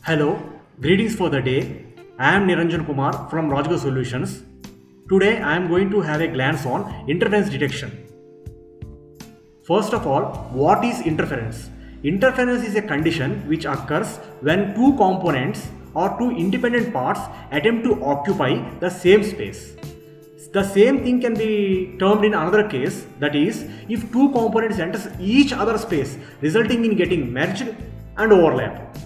Hello, greetings for the day. I am Niranjan Kumar from Rajgo Solutions. Today I am going to have a glance on interference detection. First of all, what is interference? Interference is a condition which occurs when two components or two independent parts attempt to occupy the same space. The same thing can be termed in another case, that is, if two components enter each other's space, resulting in getting merged and overlapped.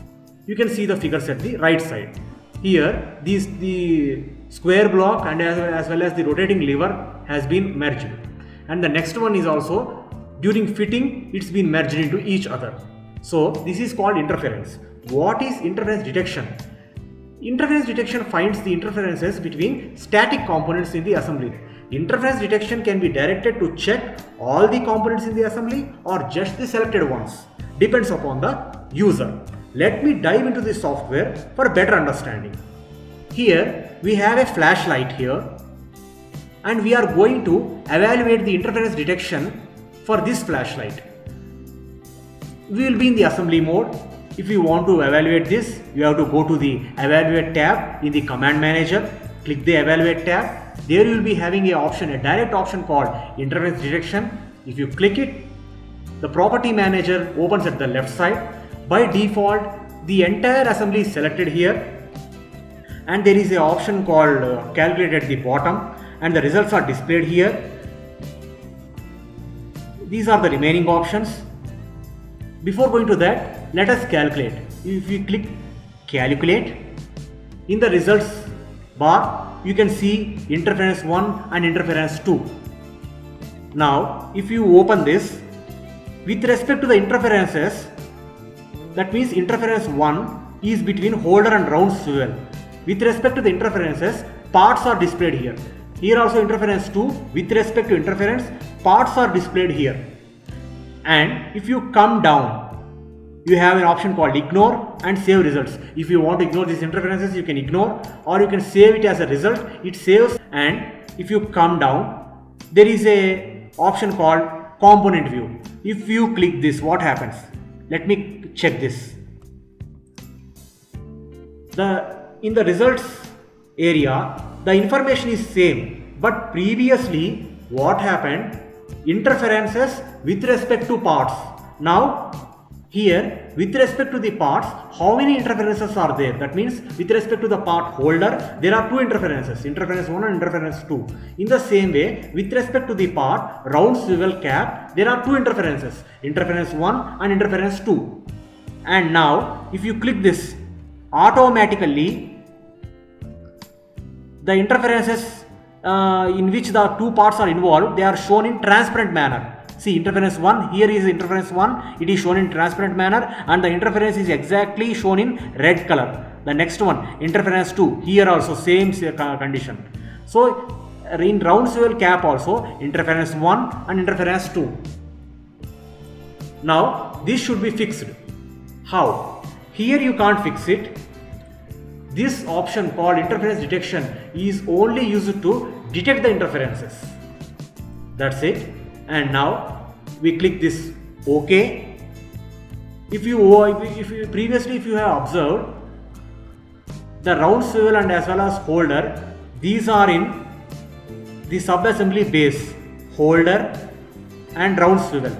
You can see the figures at the right side. Here, the square block and as well as the rotating lever has been merged. And the next one is also, during fitting, it's been merged into each other. So, this is called interference. What is interference detection? Interference detection finds the interferences between static components in the assembly. Interference detection can be directed to check all the components in the assembly or just the selected ones. Depends upon the user. Let me dive into the software for better understanding. Here we have a flashlight here and we are going to evaluate the interference detection for this flashlight. We will be in the assembly mode. If you want to evaluate this, you have to go to the Evaluate tab in the Command Manager. Click the Evaluate tab. There you will be having a direct option called Interference Detection. If you click it, the Property Manager opens at the left side. By default, the entire assembly is selected here. And there is an option called Calculate at the bottom. And the results are displayed here. These are the remaining options. Before going to that, let us calculate. If we click Calculate, in the results bar, you can see interference 1 and interference 2. Now, if you open this, with respect to the interferences, that means interference 1 is between holder and round swivel. With respect to the interferences, parts are displayed here. Here also interference 2, with respect to interference, parts are displayed here. And if you come down, you have an option called Ignore and Save Results. If you want to ignore these interferences, you can ignore, or you can save it as a result. It saves. And if you come down, there is a option called Component View. If you click this, what happens? Let me check this. In the results area, the information is same, but previously what happened? Interferences with respect to parts. Now here, with respect to the parts, how many interferences are there? That means with respect to the part holder, there are two interferences, interference 1 and interference 2. In the same way, with respect to the part round swivel cap, there are two interferences, interference 1 and interference 2. And now, if you click this, automatically the interferences in which the two parts are involved, they are shown in transparent manner. See, interference 1, here is interference 1, it is shown in transparent manner, and the interference is exactly shown in red color. The next one, interference 2, here also same condition. So, in round swivel cap also, interference 1 and interference 2. Now, this should be fixed. How? Here you can't fix it. This option called interference detection is only used to detect the interferences. That's it. And now we click this OK. If you have observed, the round swivel and as well as holder, these are in the subassembly base, holder and round swivel.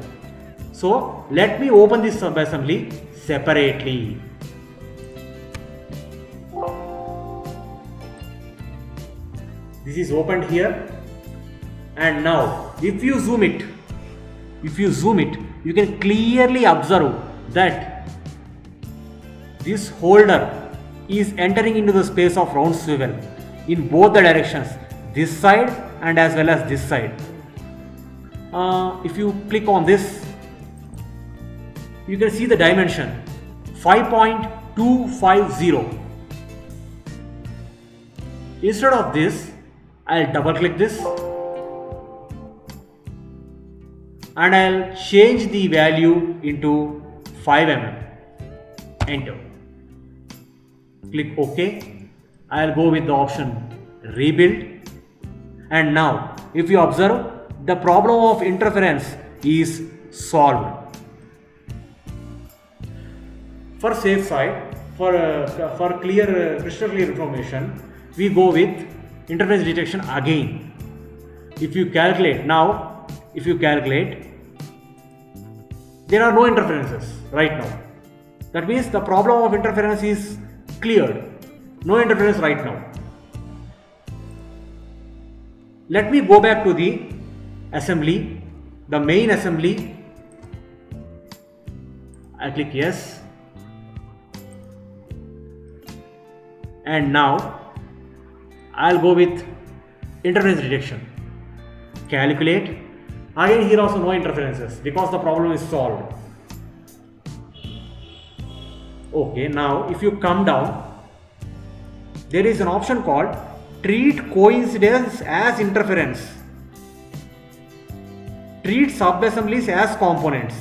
So let me open this subassembly separately. This is opened here. And now, if you zoom it, you can clearly observe that this holder is entering into the space of round swivel in both the directions, this side and as well as this side. If you click on this, you can see the dimension 5.250. Instead of this, I'll double click this. And I'll change the value into 5 mm. Enter. Click OK. I'll go with the option Rebuild. And now, if you observe, the problem of interference is solved. For safe side, for crystal clear information, we go with interference detection again. If you calculate, there are no interferences right now. That means the problem of interference is cleared. No interference right now. Let me go back to the assembly, the main assembly. I click yes. And now I'll go with interference detection. Calculate. Again, here also no interferences because the problem is solved. Okay, now if you come down, there is an option called treat coincidence as interference. Treat subassemblies as components.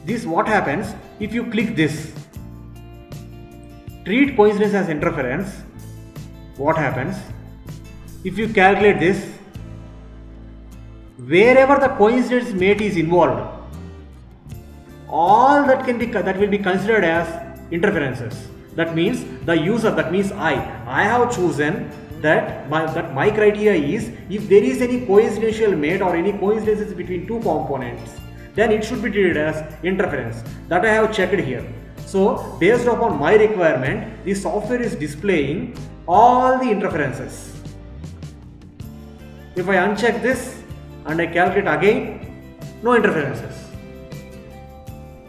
This what happens if you click this. Treat coincidence as interference. What happens if you calculate this? Wherever the coincidence mate is involved, all that will be considered as interferences. That means the user, that means I have chosen that my criteria is if there is any coincidental mate or any coincidences between two components, then it should be treated as interference. That I have checked here. So based upon my requirement, the software is displaying all the interferences. If I uncheck this and I calculate again, no interferences.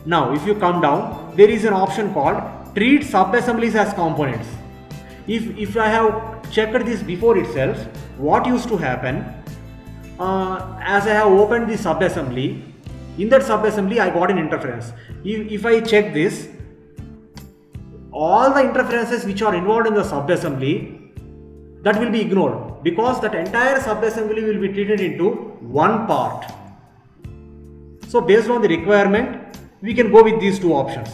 Now if you come down, there is an option called treat subassemblies as components. If I have checked this before itself, what used to happen, as I have opened the subassembly, in that subassembly I got an interference. If I check this, all the interferences which are involved in the subassembly, that will be ignored because that entire subassembly will be treated into one part. So based on the requirement, we can go with these two options.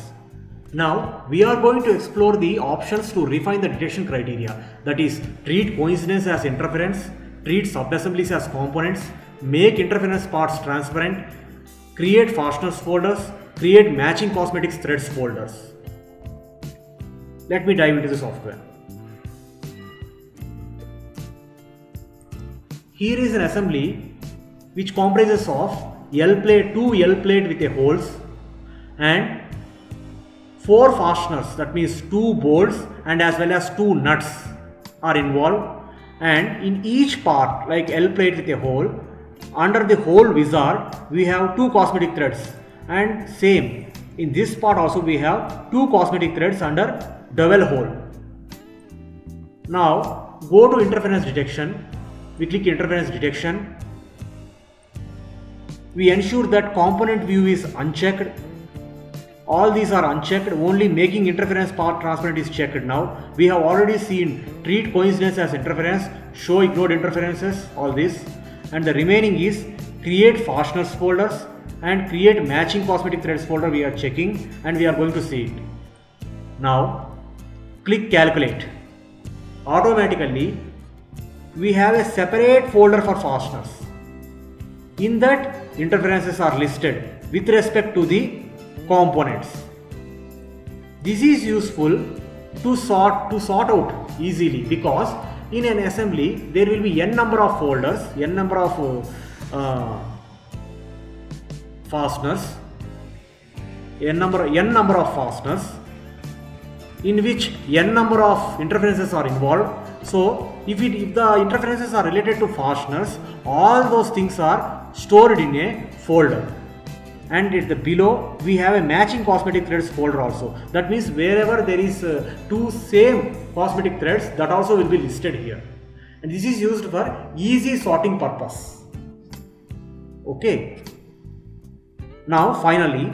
Now we are going to explore the options to refine the detection criteria, that is treat coincidence as interference, treat subassemblies as components, make interference parts transparent, create fasteners folders, create matching cosmetics threads folders. Let me dive into the software. Here is an assembly which comprises of two L plate with a holes and 4 fasteners, that means 2 bolts and as well as 2 nuts are involved, and in each part like L plate with a hole, under the hole wizard we have 2 cosmetic threads, and same in this part also we have 2 cosmetic threads under dowel hole. Now go to interference detection, we click interference detection, we ensure that component view is unchecked. All these are unchecked, only making interference part transparent is checked. Now we have already seen treat coincidence as interference, show ignored interferences, all this, and the remaining is create fasteners folders and create matching cosmetic threads folder we are checking, and we are going to see it. Now click calculate. Automatically we have a separate folder for fasteners. In that interferences are listed with respect to the components. This is useful to sort out easily because in an assembly there will be n number of folders, n number of fasteners, n number of fasteners in which n number of interferences are involved. So if the interferences are related to fasteners, all those things are stored in a folder. And at the below we have a matching cosmetic threads folder also. That means wherever there is 2 same cosmetic threads, that also will be listed here. And this is used for easy sorting purpose. Okay. Now finally,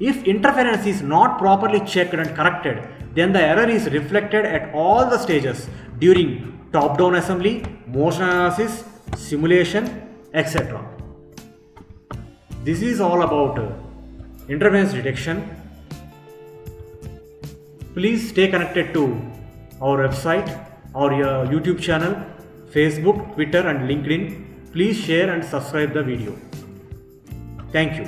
if interference is not properly checked and corrected, then the error is reflected at all the stages during top-down assembly, motion analysis, simulation, etc. This is all about interference detection. Please stay connected to our website, our YouTube channel, Facebook, Twitter and LinkedIn. Please share and subscribe the video. Thank you.